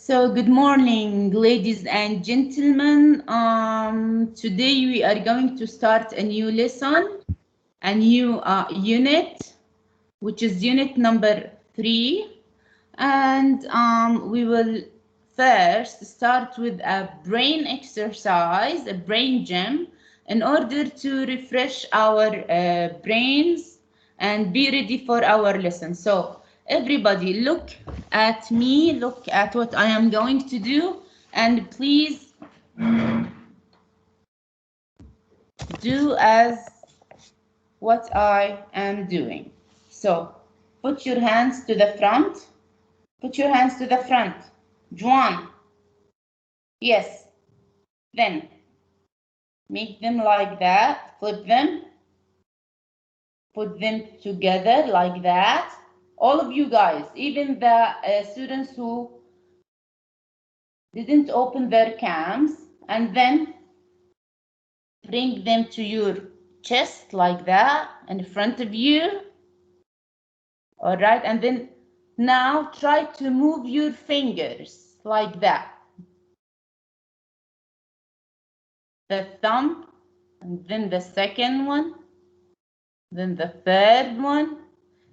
So good morning, ladies and gentlemen. Today we are going to start a new lesson, a new unit, which is unit number 3. And we will first start with a brain exercise, a brain gym, in order to refresh our brains and be ready for our lesson. So everybody look at me, look at what I am going to do, and please do as what I am doing. So put your hands to the front. Put your hands to the front. Juan. Yes. Then make them like that. Flip them. Put them together like that. All of you guys, even the students who didn't open their cams, and then bring them to your chest like that in front of you. All right, and then now try to move your fingers like that. The thumb, and then the second one, then the third one.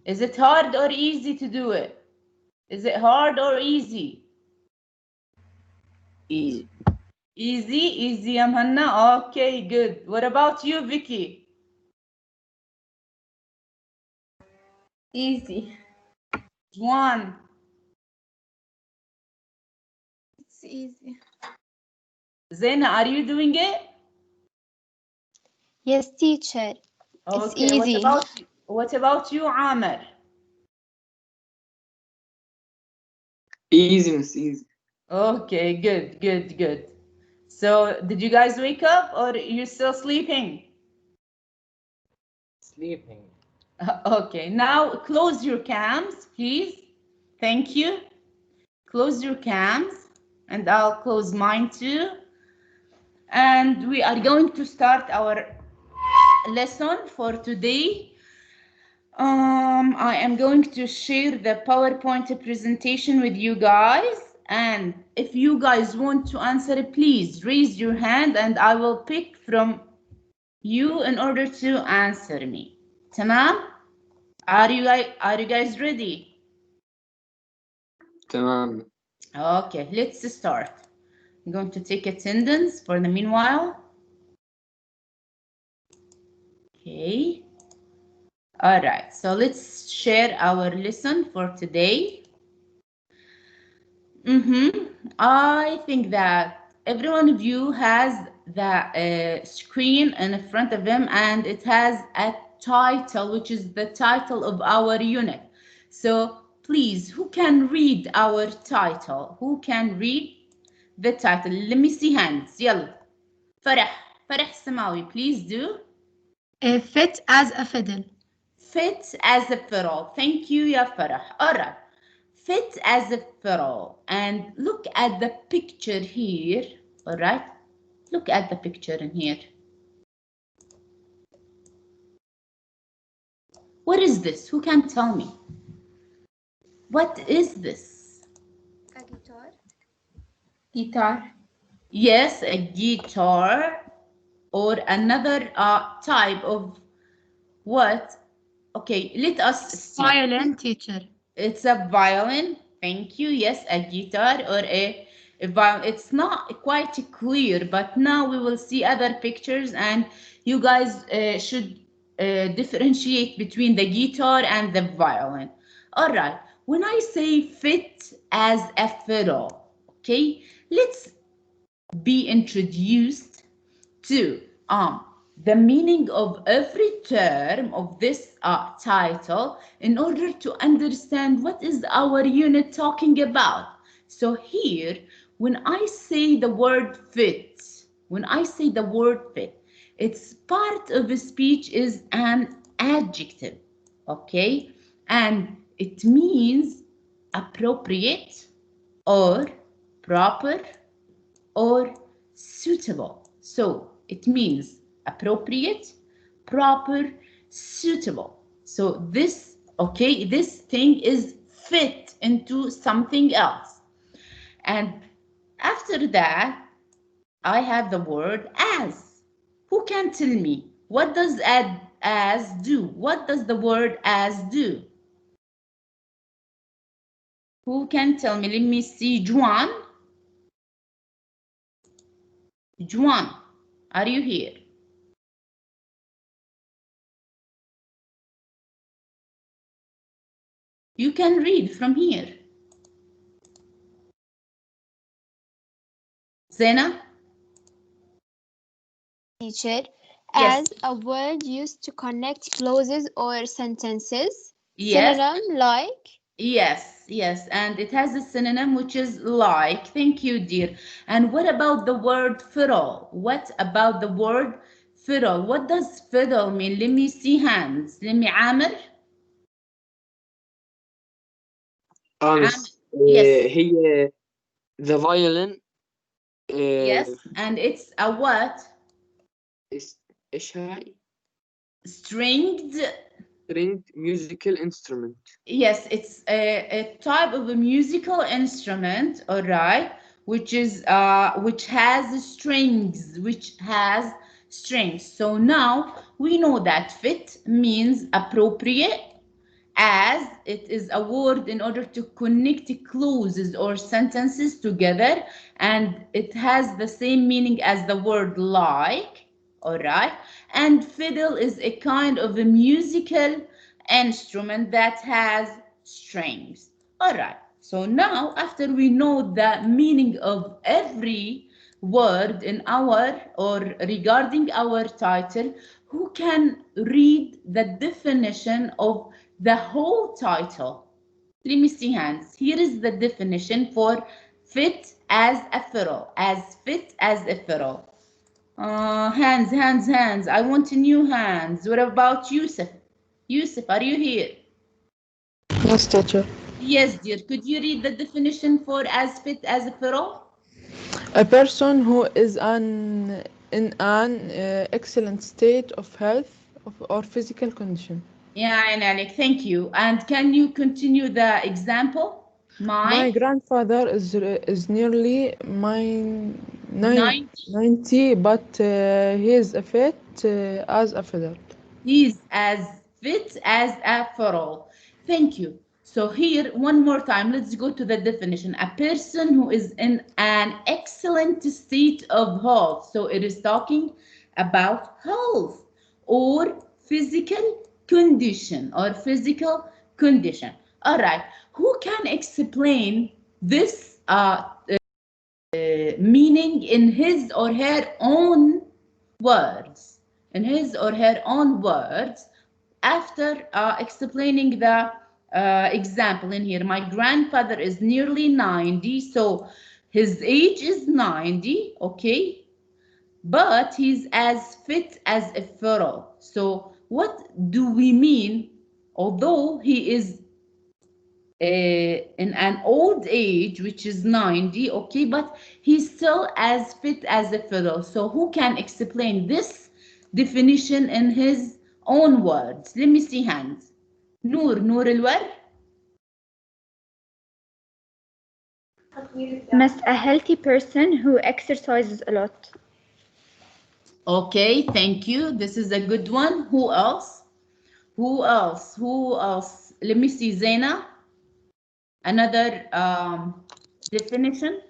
Is it hard or easy to do it? Is it hard or easy? Easy. Easy, Amhanna. Okay, good. What about you, Vicky? Easy. Juan. It's easy. Zena, are you doing it? Yes, teacher. It's Okay, easy. what about you, Amr? Easy, Miss Easy. Okay, good. So, did you guys wake up or you're still sleeping? Sleeping. Okay, now close your cams, please. Thank you. Close your cams, and I'll close mine too. And we are going to start our lesson for today. I am going to share the PowerPoint presentation with you guys. And if you guys want to answer, please raise your hand and I will pick from you in order to answer me. Tamam? Are you guys ready? Tamam. Okay, let's start. I'm going to take attendance for the meanwhile. Okay. All right, so let's share our lesson for today. I think that every one of you has the screen in front of them, and it has a title, which is the title of our unit. So please, who can read our title? Who can read the title? Let me see hands. يلا. فرح Samawi, please do. Fit as a fiddle. Fit as a fiddle. Thank you, ya Farah. All right. Fit as a fiddle. And look at the picture here. All right. Look at the picture in here. What is this? Who can tell me? What is this? A guitar. Guitar. Yes, a guitar or another type of what? Okay, let us see. Violin, teacher. It's a violin. Thank you. Yes, a guitar or a violin. It's not quite clear, but now we will see other pictures and you guys should differentiate between the guitar and the violin. All right. When I say fit as a fiddle, okay, let's be introduced to the meaning of every term of this title in order to understand what is our unit talking about. So here, when I say the word fit, it's part of a speech is an adjective, okay? And it means appropriate or proper or suitable. So it means appropriate, proper, suitable. So this, okay, this thing is fit into something else. And after that, I have the word as. Who can tell me what does add as do? What does the word as do? Who can tell me? Let me see. Juan. Juan, are you here? You can read from here. Zena? Teacher, Yes. as a word used to connect clauses or sentences. Yes. Synonym like Yes, yes, and it has a synonym which is like. Thank you, dear. And what about the word fiddle? What about the word fiddle? What does fiddle mean? Let me see hands. Let me Amr. Amr. مس Yes, هي the violin yes, and it's a what? is ايش هاي Stringed. string musical instrument. Yes, it's a type of a musical instrument, all right, which has strings, which has strings. So now we know that fit means appropriate, as it is a word in order to connect clauses or sentences together, and it has the same meaning as the word like, all right. And fiddle is a kind of a musical instrument that has strings, all right. So now after we know the meaning of every word in our or regarding our title, who can read the definition of the whole title? Let me see hands. Here is the definition for fit as a fiddle. As fit as a fiddle. Hands, hands, hands. I want new hands. What about Yusuf? Yusuf, are you here? Yes, teacher. Yes, dear. Could you read the definition for as fit as a fiddle? A person who is in an excellent state of health or physical condition. Yeah, and Alec, thank you. And can you continue the example? My My grandfather is nearly nine, 90. 90, but he is fit as a feather. He's as fit as a fiddle. Thank you. So here, one more time, let's go to the definition. A person who is in an excellent state of health. So it is talking about health or physical condition or physical condition. All right. Who can explain this meaning in his or her own words? In his or her own words, after explaining the example in here. My grandfather is nearly 90, so his age is 90, okay, but he's as fit as a fiddle. So what do we mean? Although he is in an old age, which is 90, okay, but he's still as fit as a fiddle. So who can explain this definition in his own words? Let me see hands. Noor الورد. Miss, a healthy person who exercises a lot. Okay, thank you. This is a good one. Who else? Who else? Who else? Let me see, Zaina. Another definition.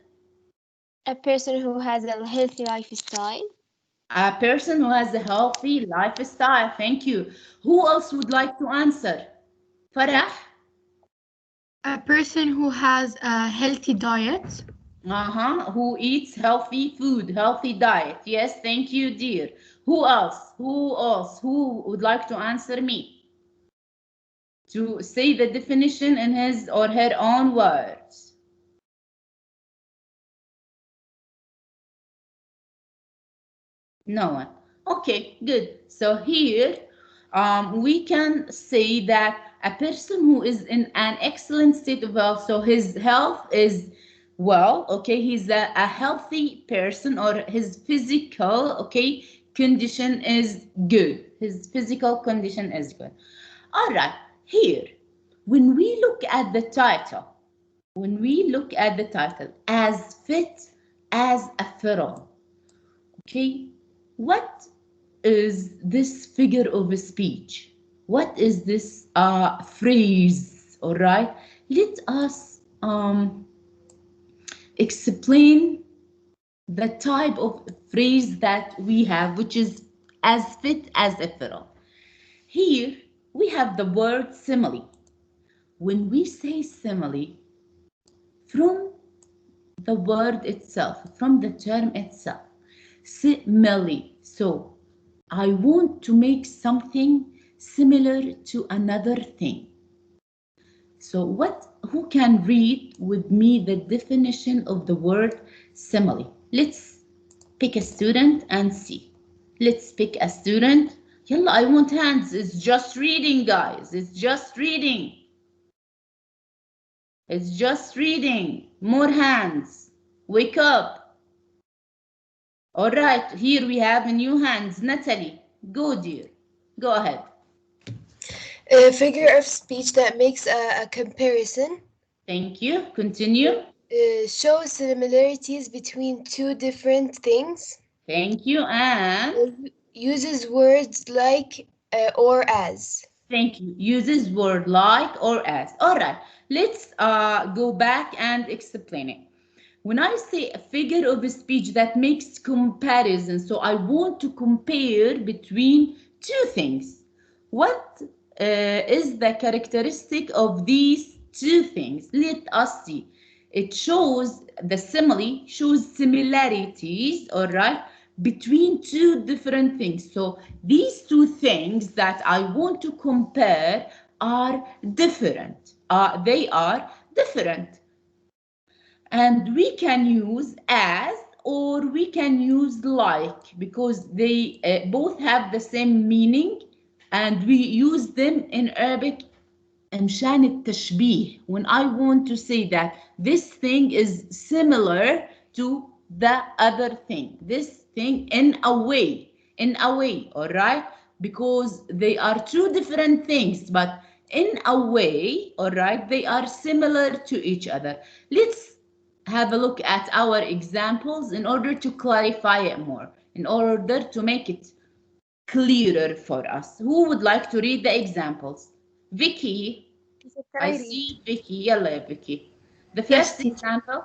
a person who has a healthy lifestyle. A person who has a healthy lifestyle. Thank you. Who else would like to answer? Farah? A person who has a healthy diet. Uh-huh. Who eats healthy food, healthy diet. Yes, thank you, dear. Who else? Who else? Who would like to answer me? To say the definition in his or her own words. No one. Okay, good. So here we can say that a person who is in an excellent state of health, so his health is well, okay, he's a healthy person, or his physical, okay, condition is good. His physical condition is good. All right, here, when we look at the title, when we look at the title, as fit as a fiddle. Okay, what is this figure of speech? What is this phrase? All right, let us explain the type of phrase that we have, which is as fit as a fiddle. Here we have the word simile. When we say simile, from the word itself, from the term itself, simile. So I want to make something similar to another thing. So who can read with me the definition of the word simile? Let's pick a student and see. Let's pick a student. Yalla, I want hands. It's just reading, guys. It's just reading. It's just reading. More hands. Wake up. All right, here we have new hands. Natalie, go dear. Go ahead. A figure of speech that makes a comparison, Thank you. Continue. shows similarities between two different things, Thank you. And uses words like or as. thank you. Uses word like or as. All right, let's go back and explain it. When I say a figure of speech that makes comparison, so I want to compare between two things. What is the characteristic of these two things? Let us see. It shows the simile, shows similarities, all right, between two different things. So these two things that I want to compare are different. They are different. And we can use as or we can use like because they both have the same meaning, and we use them in Arabic مشان التشبيه. When I want to say that this thing is similar to the other thing, this thing in a way, all right, because they are two different things, but in a way, all right, they are similar to each other. Let's have a look at our examples in order to clarify it more, in order to make it clearer for us. Who would like to read the examples? Vicky, I see Vicky. Yalla ya Vicky. The Yes, first teacher. example,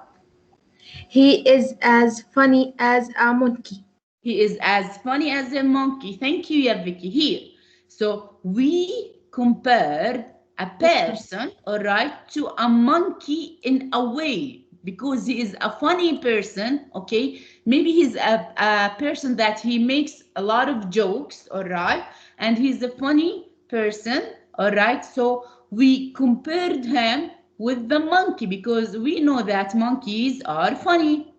He is as funny as a monkey. he is as funny as a monkey. Thank you, ya Vicky. Here. So we compared a person, all right, to a monkey in a way because he is a funny person, okay? Maybe he's a person that he makes a lot of jokes, all right? And he's a funny person, all right? So we compared him with the monkey because we know that monkeys are funny,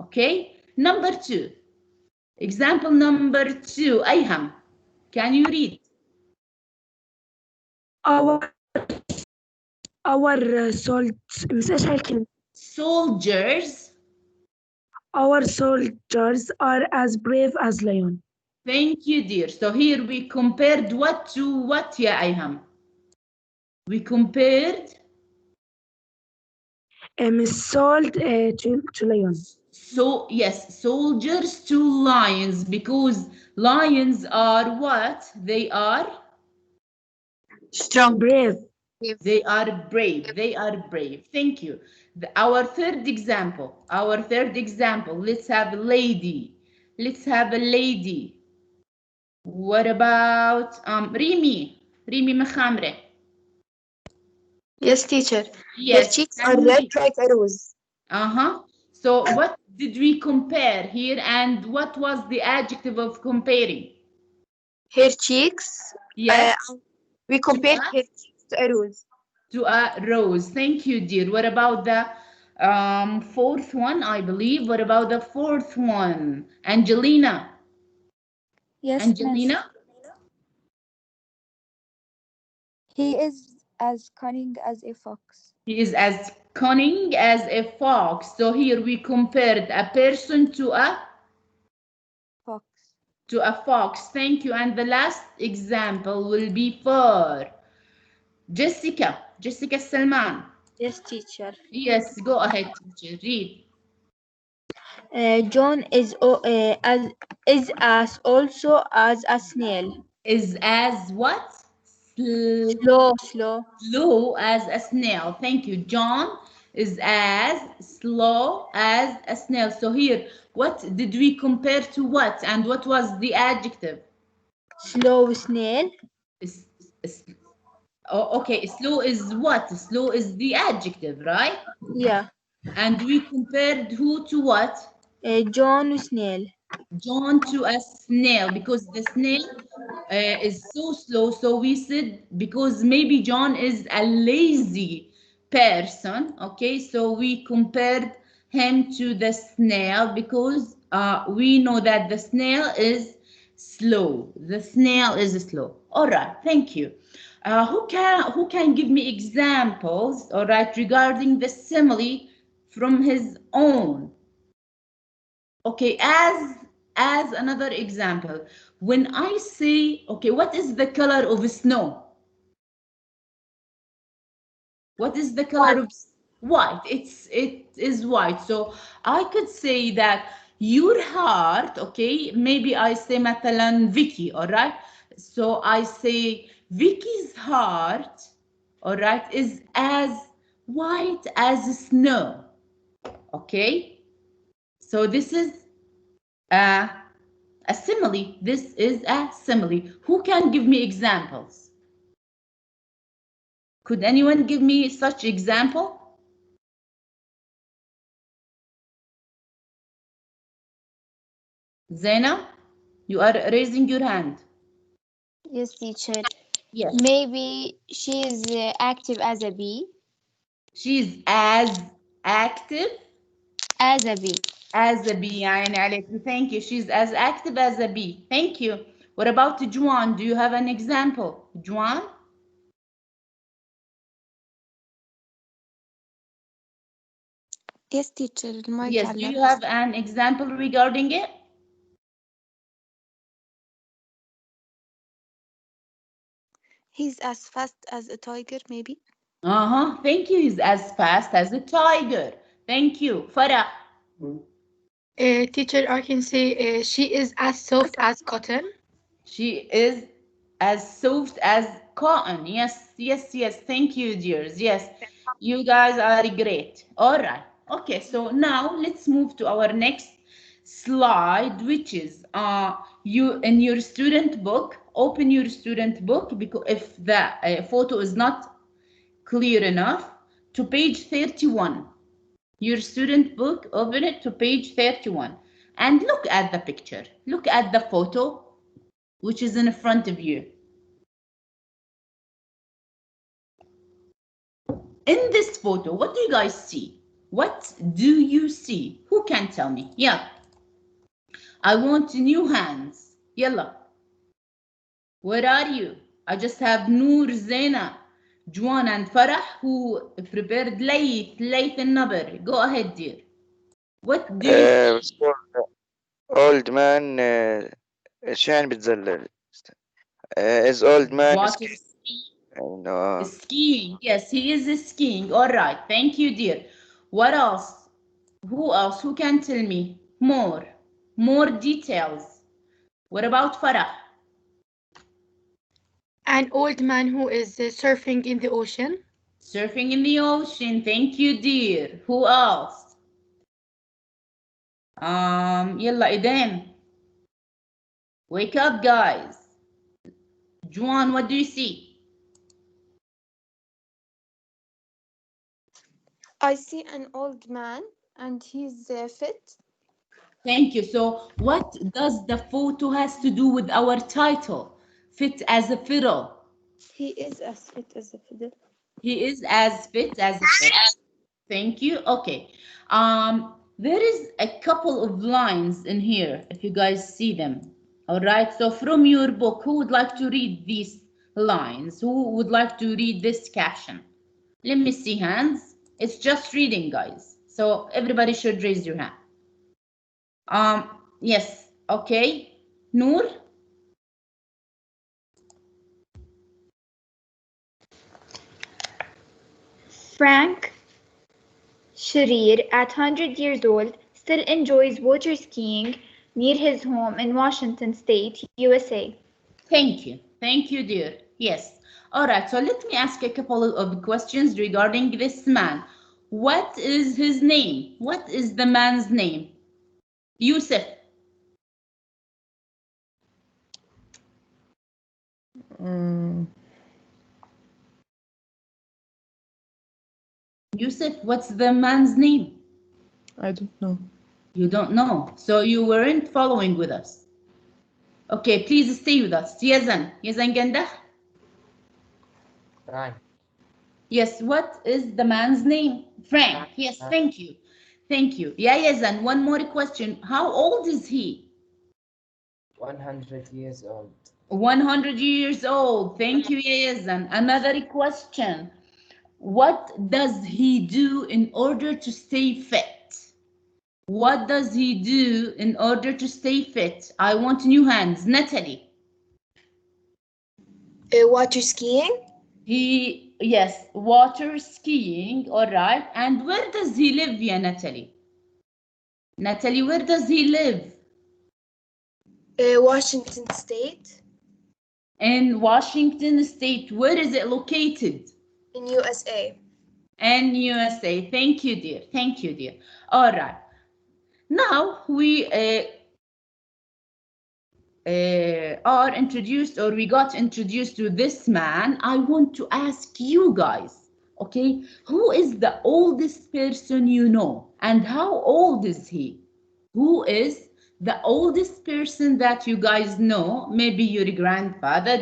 okay? Number two. Example number two, Ayham, can you read? our مش ايش هاي الكلمة. Soldiers. Our soldiers are as brave as lion. Thank you, dear. So here we compared what to what, ya Ayham? We compared sold to lion. so yes, soldiers to lions because lions are what? They are Strong. Brave. They are brave. They are brave. Thank you. Our third example. Our third example. Let's have a lady. Let's have a lady. What about Rimi? Rimi Makhamre. Yes, teacher. Yes. Her cheeks can are you red read? like a rose. Uh-huh. So what did we compare here, and what was the adjective of comparing? Her cheeks. Yes. We compared her cheeks to a rose. To a rose. Thank you, dear. What about the fourth one, I believe? What about the fourth one? Angelina. Yes, miss. Angelina? He is as cunning as a fox. He is as cunning as a fox. So here we compared a person to a Fox. fox. Thank you. And the last example will be for Jessica. Jessica Salman. Yes, teacher. Yes, go ahead, teacher. Read. John is as also as a snail. Is as what? Slow. Slow as a snail. Thank you. John is as slow as a snail. So here, what did we compare to what? And what was the adjective? Slow snail. Is, is, oh, okay, slow is what? Slow is the adjective, right? Yeah. And we compared who to what? John snail. John to a snail because the snail is so slow. So we said because maybe John is a lazy person. Okay, so we compared him to the snail because we know that the snail is slow. The snail is slow. All right, thank you. Who can give me examples? All right, regarding the simile from his own. Okay, as another example, when I say, okay, what is the color of snow? What is the color of white? It is white. So I could say that your heart, okay, maybe I say مثلا Vicky, all right? So I say Vicky's heart, all right, is as white as snow. Okay? So this is uh a simile. This is a simile. Who can give me examples? Could anyone give me such example? Zena, you are raising your hand. Yes, teacher. Yes. Maybe she is active as a bee. She's as active As a bee. as a bee. يعني عليك. Thank you. She's as active as a bee. Thank you. What about Juan? Do you have an example? Juan? Yes, teacher. المايك Yes. Do you علق. have an example regarding it? He's as fast as a tiger, maybe. Uh-huh. Thank you. He's as fast as a tiger. Thank you. Farah. Teacher, I can say she is as soft as cotton. She is as soft as cotton. Yes, yes, yes. Thank you, dears. Yes, you guys are great. All right. Okay, so now let's move to our next slide, which is you in your student book. Open your student book because if the photo is not clear enough, to page 31. Your student book, open it to page 31 and look at the picture. Look at the photo which is in front of you. In this photo, what do you guys see? What do you see? Who can tell me? Yeah. I want new hands. Yalla. Where are you? I just have Noor, Zena, Juan, and Farah who prepared Layth and Naber. Go ahead, dear. What do you see? Old man ايش يعني بتزلل is old man What skiing is skiing? no. Skiing. Yes, he is skiing. All right. Thank you, dear. What else? Who else? Who can tell me more? More details. What about Farah? An old man who is surfing in the ocean. Surfing in the ocean. Thank you, dear. Who else? يلا إيدين. Wake up, guys. Juan, what do you see? I see an old man and he's fit. Thank you. So what does the photo has to do with our title? Fit as a fiddle. He is as fit as a fiddle. He is as fit as a fiddle. Thank you. Okay. There is a couple of lines in here, if you guys see them. All right. So from your book, who would like to read these lines? Who would like to read this caption? Let me see hands. It's just reading, guys. So everybody should raise your hand. Yes. Okay. Noor. Frank Shearer, at 100 years old, still enjoys water skiing near his home in Washington State, USA. Thank you. Thank you, dear. Yes. All right. So let me ask a couple of questions regarding this man. What is his name? What is the man's name? Yusuf. Mm, Yusuf, what's the man's name? I don't know. You don't know. So you weren't following with us. Okay, please stay with us. Yazan. Yazan Gandah? Frank. Yes, what is the man's name? Frank. Yes, thank you. Thank you. Yeah, Yazan, one more question. How old is he? 100 years old. 100 years old. Thank you, Yazan. Another question. What does he do in order to stay fit? What does he do in order to stay fit? I want new hands. Natalie. Water skiing. Yes, water skiing. All right. And where does he live, yeah, Natalie? Natalie, where does he live? Washington State. In Washington State. Where is it located? In USA. In USA. Thank you, dear. Thank you, dear. All right. Now we are introduced, or we got introduced to this man. I want to ask you guys, okay, who is the oldest person you know, and how old is he? Who is the oldest person that you guys know? Maybe your grandfather,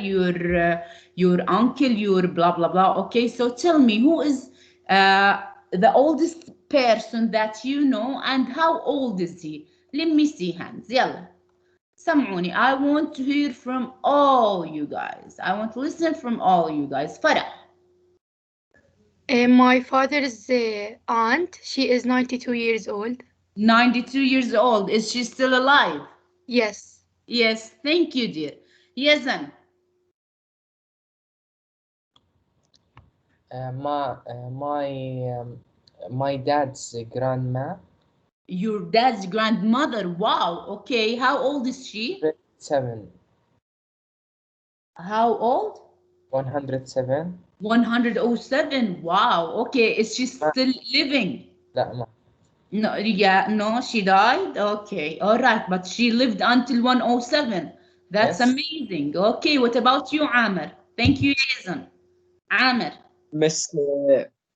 your uncle, your blah blah blah. Okay, so tell me, who is the oldest person that you know, and how old is he? Let me see hands. Yalla. سمعوني. I want to hear from all you guys. I want to listen from all you guys. Farah. My father's aunt, she is 92 years old. 92 years old. Is she still alive? Yes. Yes. Thank you, dear. Yazan. My dad's grandma. Your dad's grandmother. Wow. Okay. How old is she? 7. How old? 107. 107. Wow. Okay. Is she still living? لا ما. No, yeah, no, she died. Okay, all right, but she lived until 107. That's Yes. amazing. Okay, what about you, Amr? Thank you, Jason. Amr. Miss,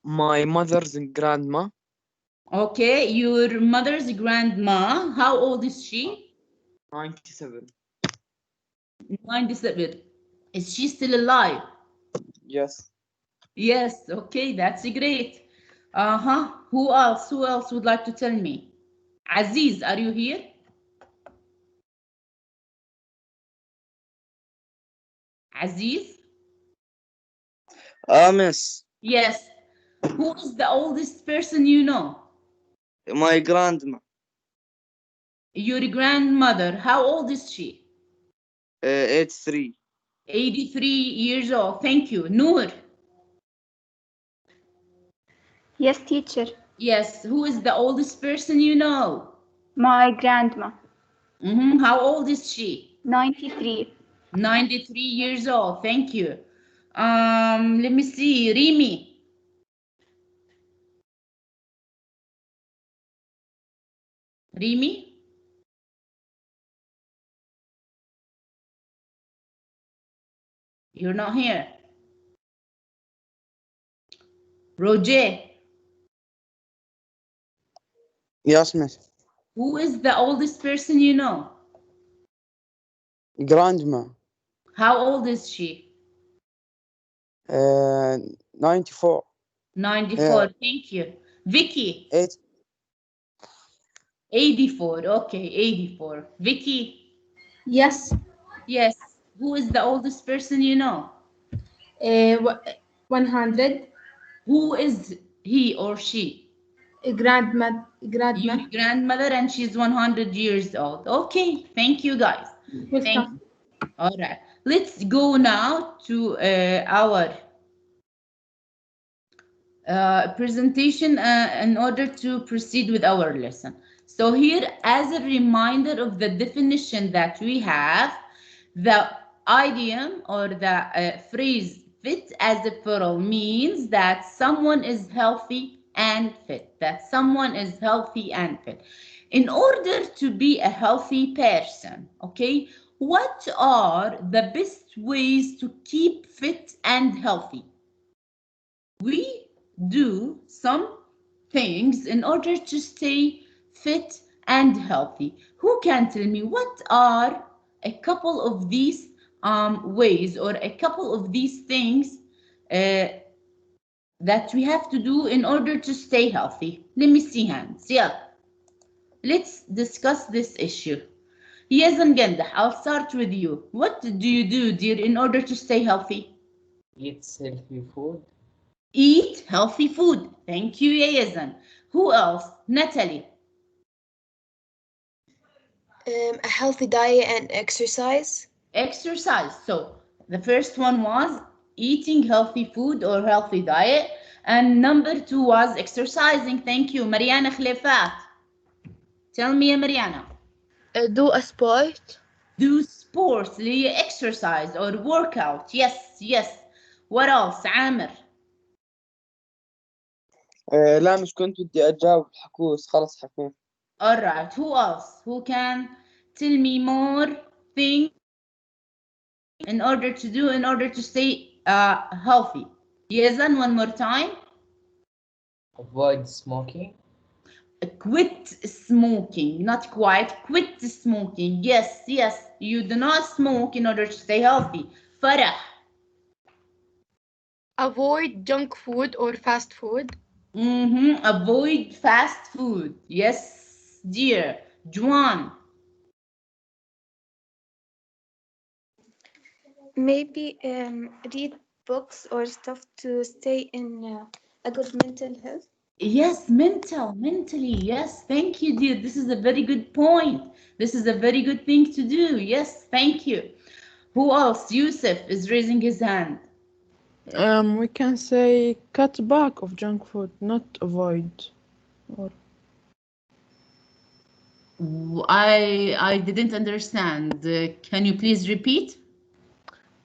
my mother's grandma. Okay, your mother's grandma. How old is she? 97. 97. Is she still alive? Yes. Yes. Okay, that's great. Uh-huh. Who else? Who else would like to tell me? Aziz, are you here? Aziz? Miss, Yes. Who is the oldest person you know? my grandma, Your grandmother, how old is she? 83. 83 years old. Thank you. Noor. Yes, teacher. Yes. Who is the oldest person you know? My grandma. How old is she? 93. 93 years old. Thank you. Let me see. Rimi. Rimi? You're not here. Roger. Yes, miss. Who is the oldest person you know? Grandma. How old is she? 94. 94. Thank you. Vicky. 84. Okay, 84. Vicky. Yes. Yes. Who is the oldest person you know? 100. Who is he or she? Grandma. Your grandmother, and she's 100 years old. Okay, thank you guys. Thank you. All right, let's go now to our presentation in order to proceed with our lesson. So here, as a reminder of the definition that we have, the idiom or the phrase fit as a plural means that someone is healthy and fit. That someone is healthy and fit. In order to be a healthy person, okay, what are the best ways to keep fit and healthy? We do some things in order to stay fit and healthy. Who can tell me what are a couple of these ways or a couple of these things uh, that we have to do in order to stay healthy? Let me see hands. Yeah, let's discuss this issue. Yes, and Gendah, I'll start with you. What do you do, dear, in order to stay healthy? Eat healthy food. Eat healthy food. Thank you, Yazan. Who else? Natalie. A healthy diet and exercise. Exercise. So the first one was eating healthy food or healthy diet. And number 2 was exercising. Thank you. Mariana Khlefat. Tell me, Mariana. Do a sport. Do sports. Exercise or workout. Yes, yes. What else? Amr. لا مش كنت بدي أجاوب حكوس خلص حكون. All right. Who else? Who can tell me more things in order to stay healthy? Yazan, one more time. Avoid smoking. Quit smoking, not quite. Quit smoking. Yes, yes. You do not smoke in order to stay healthy. Farah. Avoid junk food or fast food. Avoid fast food. Yes, dear. Juan. Maybe read books or stuff to stay in a good mental health. Yes, mentally. Yes, thank you, dear. This is a very good point. This is a very good thing to do. Yes, thank you. Who else? Yusuf is raising his hand. We can say cut back of junk food, not avoid. Or I didn't understand. Can you please repeat?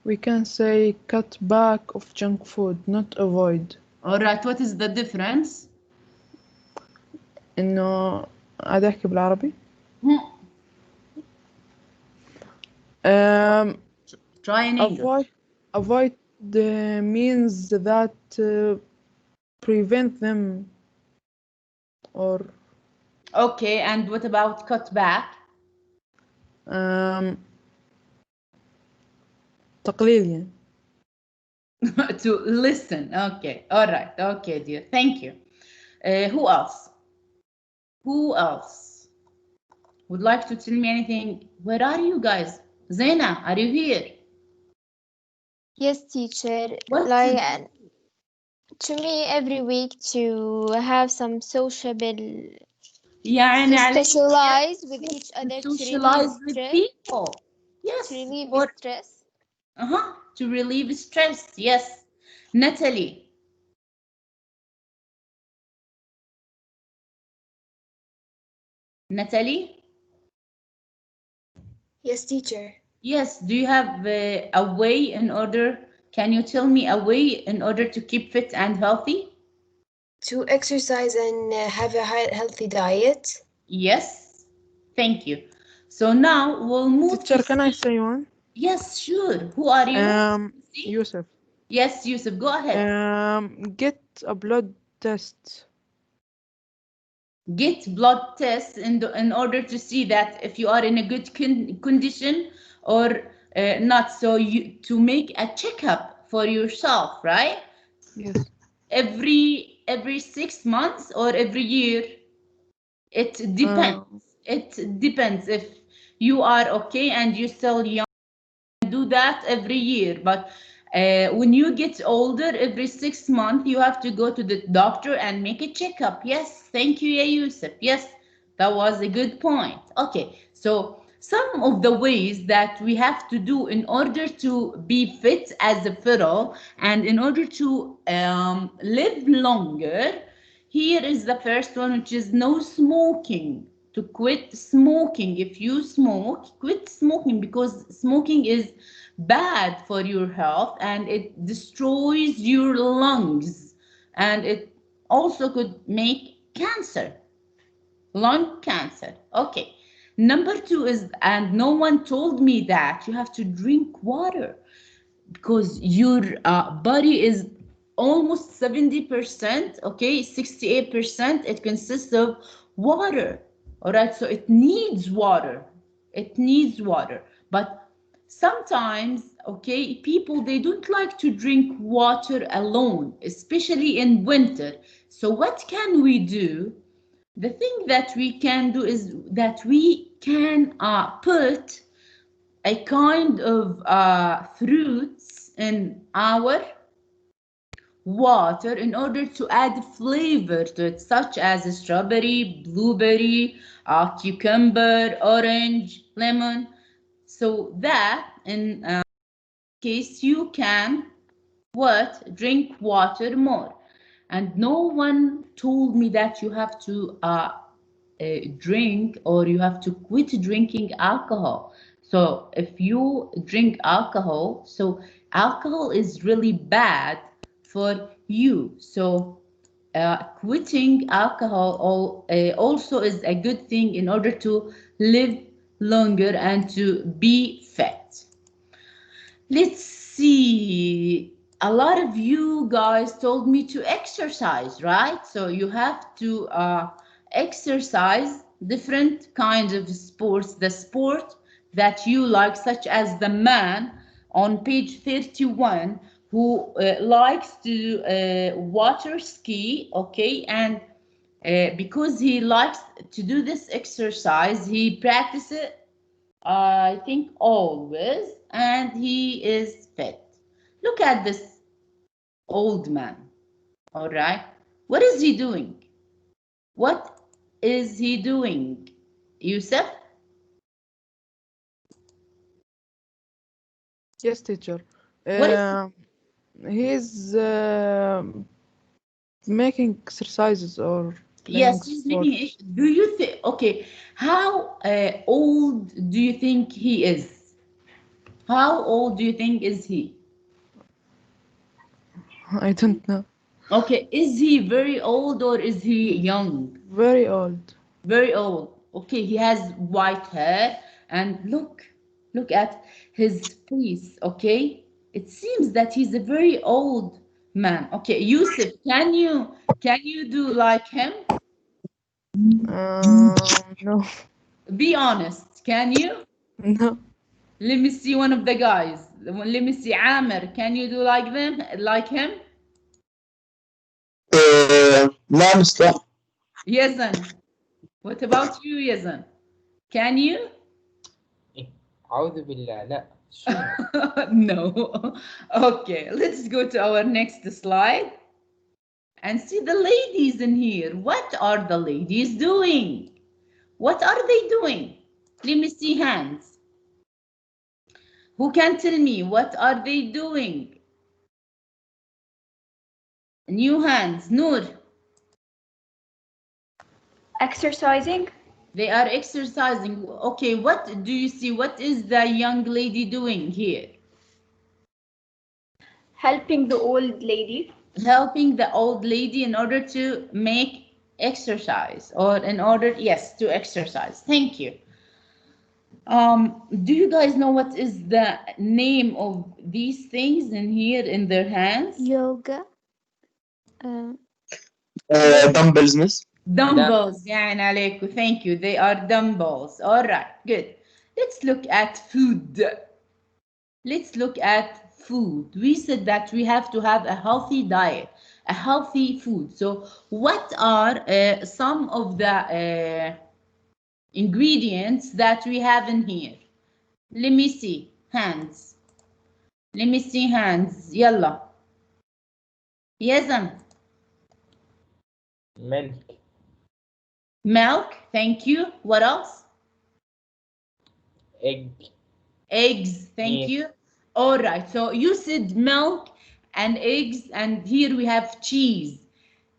we can say cut back of junk food, not avoid. All right. What is the difference? إنه عادي أحكي بالعربي. Try in English. Avoid means that prevent them or Okay, and what about cut back? تقليل يعني. To listen. Okay. All right. Okay, dear. Thank you. Who else? Who else would like to tell me anything? Where are you guys? Zaina, are you here? Yes, teacher. What? Like to me, every week to have some sociable, يعني to socialize with each other, to socialize with stress, people. Yes. to relieve Or, stress. to relieve stress. Yes. Natalie. Natalie? Yes, teacher. Yes. Do you have a way in order? Can you tell me a way in order to keep fit and healthy? To exercise and have a healthy diet. Yes. Thank you. So now we'll move Teacher, to... can I say one? Yes, sure. Who are you? Yusuf. Yes, Yusuf, go ahead. Get a blood test. Get blood tests in order to see that if you are in a good condition or not. So you to make a checkup for yourself, right? Yes. Every 6 months or every year? It depends. It depends. If you are okay and you're still young, do that every year. But when you get older, every 6 months, you have to go to the doctor and make a checkup. Yes, thank you, ya Yusuf. Yes, that was a good point. Okay, so some of the ways that we have to do in order to be fit as a fiddle and in order to live longer. Here is the first one, which is no smoking. To quit smoking. If you smoke, quit smoking, because smoking is bad for your health and it destroys your lungs, and it also could make cancer, lung cancer. Okay. Number two is, and no one told me that, you have to drink water, because your body is almost 70%, okay, 68%, it consists of water. All right, so it needs water. It needs water. But sometimes, okay, people, they don't like to drink water alone, especially in winter. So what can we do? The thing that we can do is that we can put a kind of fruits in our water in order to add flavor to it, such as strawberry, blueberry, cucumber, orange, lemon. So that in case you can what, drink water more. And no one told me that you have to drink, or you have to quit drinking alcohol. So if you drink alcohol, so alcohol is really bad for you. So quitting alcohol also is a good thing in order to live longer and to be fit. Let's see. A lot of you guys told me to exercise, right? So you have to exercise different kinds of sports. The sport that you like, such as the man on page 31 who likes to water ski, okay? And because he likes to do this exercise, he practices, I think, always, and he is fit. Look at this old man. All right. What is he doing? What is he doing? Yusuf? Yes, teacher. What is He is making exercises or playing Yes, he's sport. making it. Do you think, okay, how old do you think he is? How old do you think is he? I don't know. Okay, is he very old or is he young? Very old. Very old. Okay, he has white hair, and look at his face, okay? It seems that he's a very old man. Okay, Yusuf, can you do like him? No. Be honest, can you? No. Let me see one of the guys. Let me see Amr, can you do like them, like him? لا مش لا. Yazan, what about you, Yazan? Can you? أعوذ بالله لا شنو No. Okay, let's go to our next slide and see the ladies in here. What are the ladies doing? What are they doing? Let me see hands. Who can tell me what are they doing? New hands. Noor. Exercising, They are exercising. Okay, what do you see? What is the young lady doing here? helping the old lady, Helping the old lady in order to make exercise, or in order, yes, to exercise. Thank you. Do you guys know what is the name of these things in here in their hands? Yoga. دمبلز مس. Dumbbells. يعني عليكم. Thank you. They are dumbbells. All right, good. Let's look at food. Let's look at food. We said that we have to have a healthy diet, a healthy food. So what are some of the ingredients that we have in here? Let me see. Hands. Let me see hands. Yalla. Yazan. milk Milk. Thank you. What else? egg. Eggs, thank Meat. you. All right, so you said milk and eggs, and here we have cheese.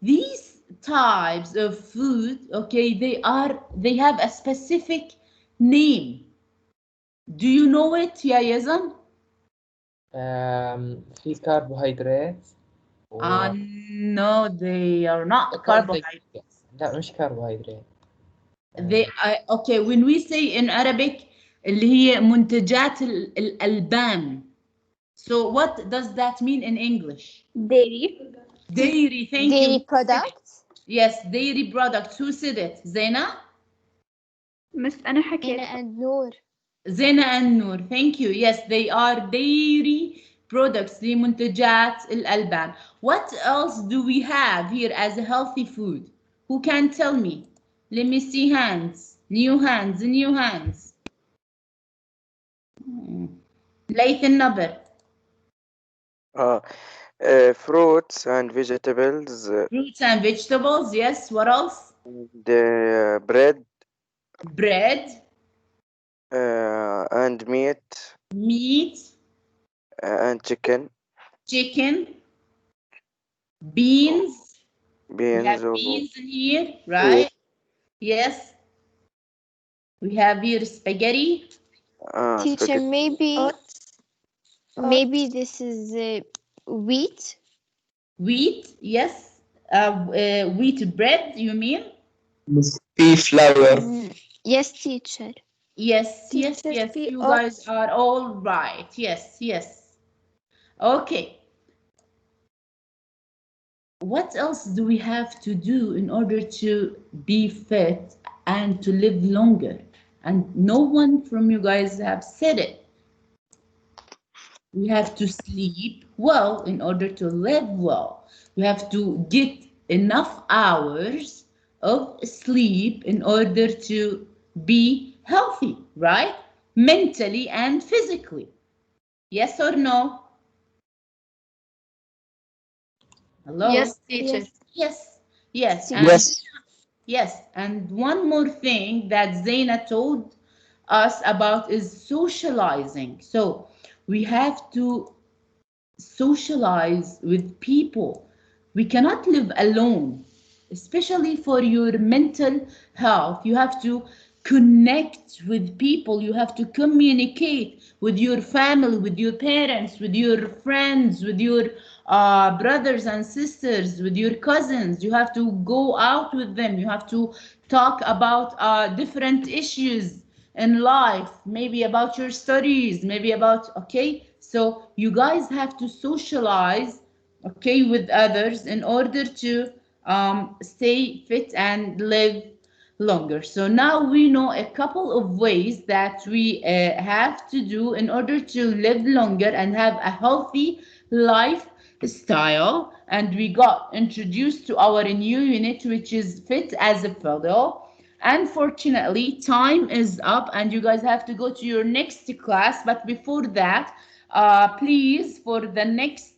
These types of food, okay, they have a specific name. Do you know it, ya Yazan? في carbohydrates No, they are not قصدك carbohydrates. لا مش carbohydrate. They okay, when we say in Arabic اللي هي منتجات الألبان. So what does that mean in English? Dairy. Dairy, thank you. Dairy products. Yes, dairy products. Who said it? Zaina? Miss أنا حكيت. and Noor. Zaina and Noor. Thank you. Yes, they are dairy products. لمنتجات الألبان. What else do we have here as a healthy food? Who can tell me? Let me see hands. New hands. New hands. ليث النبر. Fruits and vegetables, Fruits and vegetables. Yes. What else? the bread Bread. and meat Meat. and chicken, Chicken. Beans. We have beans or beans in here, right? Yes. We have here spaghetti. Teacher, spaghetti. maybe this is wheat. Wheat, yes. Wheat bread, you mean? Pea flour. Yes, teacher. Yes, yes, Teacher, yes. pea You guys oats. are all right. Yes, yes. Okay. What else do we have to do in order to be fit and to live longer? And no one from you guys have said it. We have to sleep well in order to live well. We have to get enough hours of sleep in order to be healthy, right? Mentally and physically. Yes or no? Hello? Yes, teacher. Yes. Yes. Yes. And Yes. yes, and one more thing that Zaina told us about is socializing. So we have to socialize with people. We cannot live alone, especially for your mental health. You have to connect with people, you have to communicate with your family, with your parents, with your friends, with your brothers and sisters, with your cousins. You have to go out with them, you have to talk about different issues in life, maybe about your studies, maybe about, okay, so you guys have to socialize, okay, with others in order to stay fit and live longer. So now we know a couple of ways that we have to do in order to live longer and have a healthy lifestyle. And we got introduced to our new unit, which is fit as a fiddle. Unfortunately, time is up and you guys have to go to your next class. But before that, please, for the next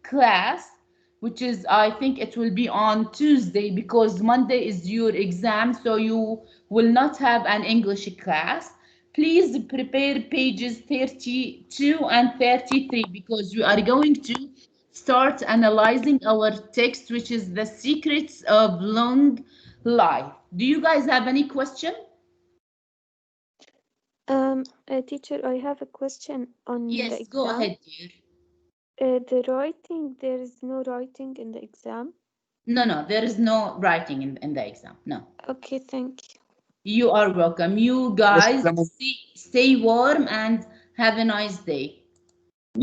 class, which is, I think it will be on Tuesday because Monday is your exam, so you will not have an English class. Please prepare pages 32 and 33 because we are going to start analyzing our text, which is The Secrets of Long Life. Do you guys have any question? Teacher, I have a question on the Yes, go exam. ahead, dear. The writing, there is no writing in the exam. No, there is no writing in the exam. No. Okay, thank you. You are welcome. You guys stay warm and have a nice day.